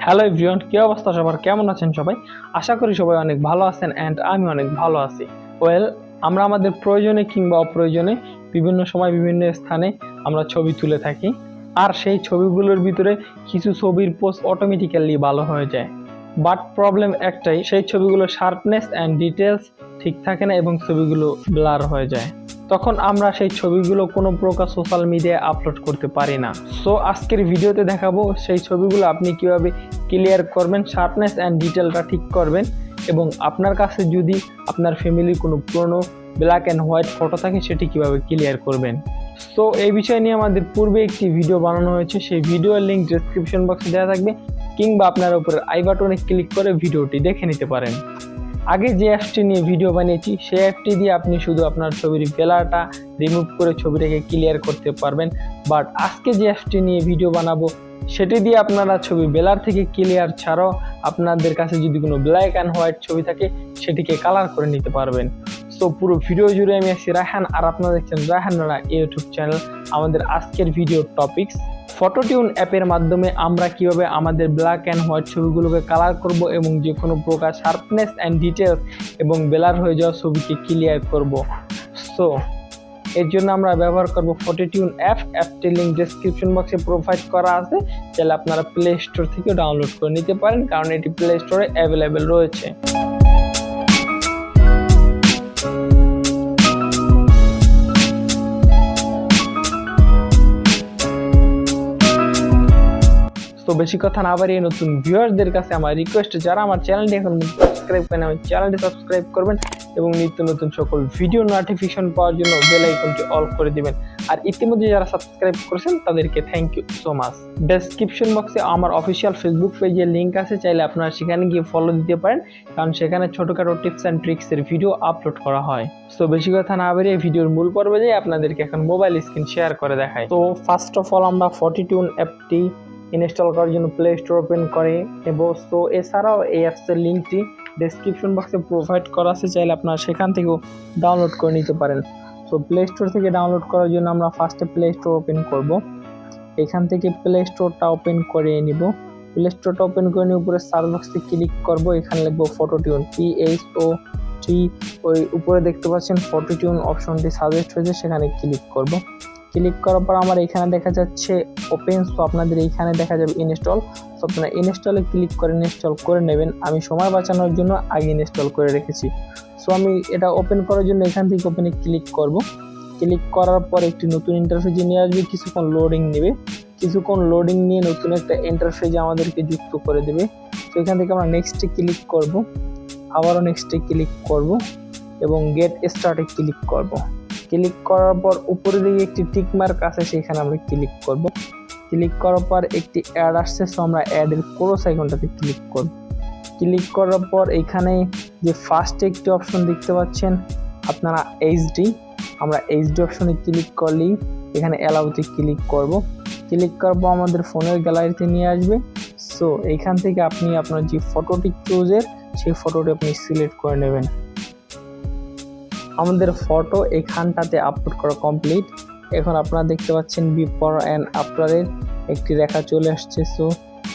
Hello everyone, কি অবস্থা সবার? কেমন আছেন সবাই? আশা করি সবাই অনেক ভালো আছেন অ্যান্ড আমি অনেক ভালো আছি। আমরা আমাদের প্রয়োজনে কিংবা অপ্রয়োজনে বিভিন্ন সময় বিভিন্ন স্থানে আমরা ছবি তুলে থাকি, আর সেই ছবিগুলোর ভিতরে কিছু ছবির পোস্ট অটোমেটিক্যালি ভালো হয়ে যায়। বাট প্রবলেম একটাই, সেই ছবিগুলো শার্পনেস অ্যান্ড ডিটেলস ঠিক থাকে না এবং ছবিগুলো ব্লার হয়ে যায়। তখন আমরা সেই ছবিগুলো কোনো প্রকার সোশ্যাল মিডিয়ায় আপলোড করতে পারি না। সো আজকের ভিডিওতে দেখাবো সেই ছবিগুলো আপনি কিভাবে ক্লিয়ার করবেন, শার্পনেস অ্যান্ড ডিটেলটা ঠিক করবেন, এবং আপনার কাছে যদি আপনার ফ্যামিলির কোনো পুরনো ব্ল্যাক অ্যান্ড হোয়াইট ফটো থাকে সেটি কিভাবে ক্লিয়ার করবেন। সো এই বিষয় নিয়ে আমাদের পূর্বে একটি ভিডিও বানানো হয়েছে, সেই ভিডিওর লিঙ্ক ডেসক্রিপশন বক্সে দেওয়া থাকবে, কিংবা আপনার উপরে আই বাটনে ক্লিক করে ভিডিওটি দেখে নিতে পারেন। আগে যে অ্যাপটি নিয়ে ভিডিও বানিয়েছি সেই অ্যাপটি দিয়ে আপনি শুধু আপনার ছবির ব্লারটা রিমুভ করে ছবিটাকে ক্লিয়ার করতে পারবেন। বাট আজকে যে অ্যাপটি নিয়ে ভিডিও বানাবো সেটি দিয়ে আপনারা ছবি ব্লার থেকে ক্লিয়ার ছাড়াও আপনাদের কাছে যদি কোনো ব্ল্যাক অ্যান্ড হোয়াইট ছবি থাকে সেটিকে কালার করে নিতে পারবেন। সো পুরো ভিডিও জুড়ে আমি আছি রায়হান, আর আপনারা দেখছেন রায়হান রানা ইউটিউব চ্যানেল। আমাদের আজকের ভিডিও টপিকস ফটোটিউন অ্যাপের মাধ্যমে আমরা কিভাবে আমাদের ব্ল্যাক অ্যান্ড হোয়াইট ছবিগুলোকে কালার করব এবং যে কোনো প্রকার শার্পনেস অ্যান্ড ডিটেলস এবং ব্লার হয়ে যাওয়া ছবিকে ক্লিয়ার করব। সো এর জন্য আমরা ব্যবহার করব ফটোটিউন অ্যাপটির লিঙ্ক ডেসক্রিপশন বক্সে প্রোভাইড করা আছে, তাহলে আপনারা প্লে স্টোর থেকে ডাউনলোড করে নিতে পারেন, কারণ এটি প্লে স্টোরে অ্যাভেলেবেল রয়েছে। তো বেশি কথা না বাড়িয়ে নতুন ভিউয়ারদের কাছে আমার রিকোয়েস্ট, যারা আমার চ্যানেলটি এখন সাবস্ক্রাইব করেন আমার চ্যানেলটি সাবস্ক্রাইব করবেন এবং নিত্য নতুন সকল ভিডিও নোটিফিকেশন পাওয়ার জন্য বেল আইকনটি অল করে দিবেন। আর ইতিমধ্যে যারা সাবস্ক্রাইব করেছেন তাদেরকে thank you so much. Description বক্সে আমার অফিসিয়াল ফেসবুক পেজের লিঙ্ক আছে, চাইলে আপনারা সেখানে গিয়ে ফলো দিতে পারেন, কারণ সেখানে ছোটোখাটো টিপস অ্যান্ড ট্রিক্সের ভিডিও আপলোড করা হয়। সো বেশি কথা না বাড়িয়ে ভিডিওর মূল পর্বে যাই আপনাদেরকে এখন মোবাইল স্ক্রিন শেয়ার করে দেখাই। তো ফার্স্ট অফ অল আমরা ফটোটিউন অ্যাপটি ইনস্টল করার জন্য প্লে স্টোর ওপেন করে নেব। সো এছাড়াও এই অ্যাপসের লিঙ্কটি ডেসক্রিপশন বক্সে প্রোভাইড করা আছে, চাইলে আপনারা সেখান থেকেও ডাউনলোড করে নিতে পারেন। সো প্লে স্টোর থেকে ডাউনলোড করার জন্য আমরা ফার্স্টে প্লে স্টোর ওপেন করব। এখান থেকে প্লে স্টোরটা ওপেন করে নিব। প্লে স্টোরটা ওপেন করে নিয়ে উপরে সার্চ বক্সে ক্লিক করব, এখানে লিখবো ফটোটিউন, PHOT। ওই উপরে দেখতে পাচ্ছেন ফটোটিউন অপশনটি সাজেস্ট হয়েছে, সেখানে ক্লিক করব। ক্লিক করার পর আমার এখানে দেখা যাচ্ছে ওপেন, সো আপনাদের এইখানে দেখা যাবে ইনস্টল। সো আপনারা ইনস্টলে ক্লিক করে ইনস্টল করে নেবেন। আমি সময় বাঁচানোর জন্য আগে ইনস্টল করে রেখেছি। সো আমি এটা ওপেন করার জন্য এখান থেকে ওপেনে ক্লিক করব। ক্লিক করার পর একটি নতুন ইন্টারফেসে নিয়ে আসবে, কিছুক্ষণ লোডিং নেবে। কিছুক্ষণ লোডিং নিয়ে নতুন একটা ইন্টারফেসে আমাদেরকে যুক্ত করে দেবে। তো এখান থেকে আমরা নেক্সটে ক্লিক করব, আবারও নেক্সটে ক্লিক করব এবং গেট স্টার্টে ক্লিক করব। ক্লিক করার পর উপরে দিকে একটি টিক মার্ক আছে, সেখানে আমরা ক্লিক করব। ক্লিক করার পর একটি অ্যাড আসছে, সো আমরা অ্যাডের কোরো আইকনটাতে ক্লিক করব। ক্লিক করার পর এখানে যে ফার্স্টে একটি অপশন দেখতে পাচ্ছেন আপনারা এইচডি, আমরা এইচডি অপশনে ক্লিক করলেই এখানে অ্যালাউতে ক্লিক করব। ক্লিক করার পর আমাদের ফোনের গ্যালারিতে নিয়ে আসবে। সো এইখান থেকে আপনি আপনার যে ফটোটি চুজের সেই ফটোটি আপনি সিলেক্ট করে নেবেন। আমাদের ফটো এখানটাতে আপলোড করা কমপ্লিট। এখন আপনারা দেখতে পাচ্ছেন বিফোর অ্যান্ড আফটারের একটি রেখা চলে আসছে। সো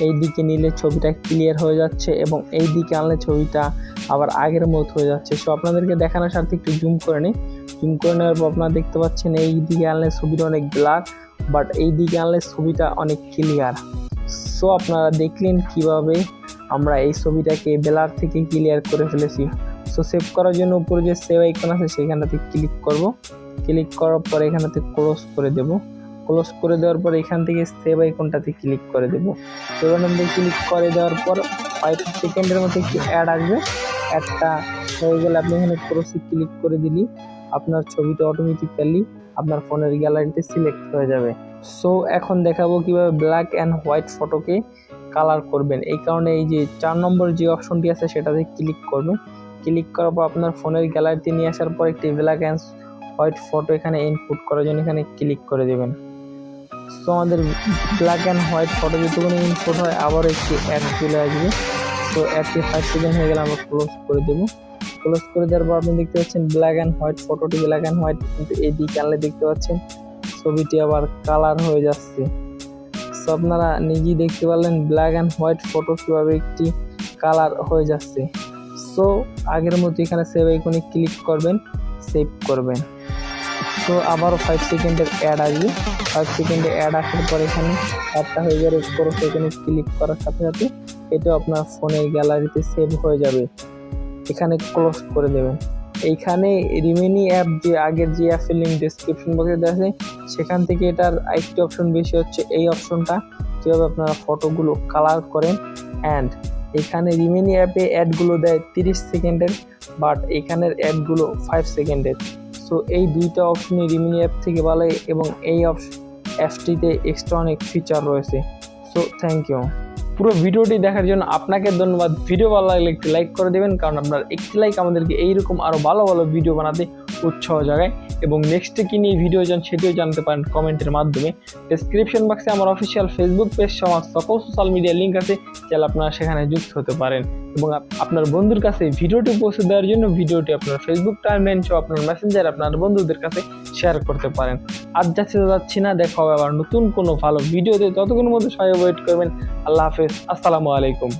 এই দিকে নিলে ছবিটা ক্লিয়ার হয়ে যাচ্ছে এবং এই দিকে আনলে ছবিটা আবার আগের মতো হয়ে যাচ্ছে। সো আপনাদেরকে দেখানোর সাথে একটু জুম করে নিই। জুম করে নেওয়ার পর আপনারা দেখতে পাচ্ছেন এই দিকে আনলে ছবিটা অনেক ব্ল্যাক, বাট এই দিকে আনলে ছবিটা অনেক ক্লিয়ার। সো আপনারা দেখলেন কিভাবে আমরা এই ছবিটাকে ব্লার থেকে ক্লিয়ার করে ফেলেছি। সো সেভ করার জন্য উপরে যে সেভ আইকন আছে সেখানটাতে ক্লিক করব। ক্লিক করার পর এখানটাতে ক্লোজ করে দেব। ক্লোজ করে দেওয়ার পর এখান থেকে সেভ আইকনটাতে ক্লিক করে দেব। সেভ আইকনটাতে ক্লিক করে দেওয়ার পর 5 সেকেন্ডের মধ্যে একটি অ্যাড আসবে। অ্যাডটা হয়ে গেলে আপনি এখানে ক্রসে ক্লিক করে দিলেই আপনার ছবিটা অটোমেটিক্যালি আপনার ফোনের গ্যালারিতে সিলেক্ট হয়ে যাবে। সো এখন দেখাবো কিভাবে ব্ল্যাক অ্যান্ড হোয়াইট ফটোকে কালার করবেন। এই কারণে এই যে 4 নম্বর যে অপশনটি আছে সেটাতে ক্লিক করবেন। ক্লিক করার পর আপনার ফোনের গ্যালারিতে নিয়ে আসার পর একটি ব্ল্যাক অ্যান্ড হোয়াইট ফটো এখানে ইনপুট করার জন্য এখানে ক্লিক করে দেবেন। সো আমাদের ব্ল্যাক অ্যান্ড হোয়াইট ফটো যতক্ষণ ইনপুট হয় আবার একটি অ্যাড চলে আসবে। সো অ্যাডটি 5 সেকেন্ড হয়ে গেলে আমরা ক্লোজ করে দেবো। ক্লোজ করে দেওয়ার পর আপনি দেখতে পাচ্ছেন ব্ল্যাক অ্যান্ড হোয়াইট ফটোটি ব্ল্যাক অ্যান্ড হোয়াইট, কিন্তু এই দিকে আনলে দেখতে পাচ্ছেন ছবিটি আবার কালার হয়ে যাচ্ছে। সো আপনারা নিজেই দেখতে পারলেন ব্ল্যাক অ্যান্ড হোয়াইট ফটো কীভাবে একটি কালার হয়ে যাচ্ছে। সো আগের মতো এখানে সেভ আইকনে ক্লিক করবেন, সেভ করবেন। তো আবারও 5 সেকেন্ডের অ্যাড আসবে। 5 সেকেন্ডে অ্যাড আসার পর এখানে অ্যাডটা হয়ে যাবে, পুরো সেখানে ক্লিক করার সাথে সাথে এটা আপনার ফোনের গ্যালারিতে সেভ হয়ে যাবে। এখানে ক্লোজ করে দেবেন। এইখানে রিমেনি অ্যাপ, যে আগের যে অ্যাপের লিঙ্ক ডেসক্রিপশন বক্সে দেওয়া আছে, সেখান থেকে এটার আরেকটি অপশন বেশি হচ্ছে এই অপশনটা, কীভাবে আপনারা ফটোগুলো কালার করেন। অ্যান্ড এখানে রিমেনি অ্যাপে অ্যাডগুলো দেয় 30 সেকেন্ডের, বাট এখানের অ্যাডগুলো 5 সেকেন্ডের। সো এই দুইটা অপশনই রিমিনি অ্যাপ থেকে ভালো, এবং এই অ্যাপটিতে এক্সট্রা অনেক ফিচার রয়েছে। So thank you. পুরো ভিডিওটি দেখার জন্য আপনাকে ধন্যবাদ। ভিডিও ভালো লাগলে একটি লাইক করে দেবেন, কারণ আপনার একটি লাইক আমাদেরকে এইরকম আরও ভালো ভালো ভিডিও বানাতে উৎসাহ জাগায়। এবং নেক্সটে কী নিয়ে ভিডিও চান সেটিও জানতে পারেন কমেন্টের মাধ্যমে। ডেসক্রিপশন বক্সে আমার অফিসিয়াল ফেসবুক পেজ সহ সকল সোশ্যাল মিডিয়া লিঙ্ক আছে, চাইলে আপনারা সেখানে যুক্ত হতে পারেন। এবং আপনার বন্ধুর কাছে ভিডিওটি পৌঁছে দেওয়ার জন্য ভিডিওটি আপনার ফেসবুক টাইমলাইন সহ আপনার মেসেঞ্জার আপনার বন্ধুদের কাছে শেয়ার করতে পারেন। আজ যাচ্ছি না, দেখা হবে আবার নতুন কোনো ভালো ভিডিওতে। ততক্ষণের মধ্যে সবাই ওয়েট করবেন। আল্লাহ হাফেজ, আসসালামু আলাইকুম।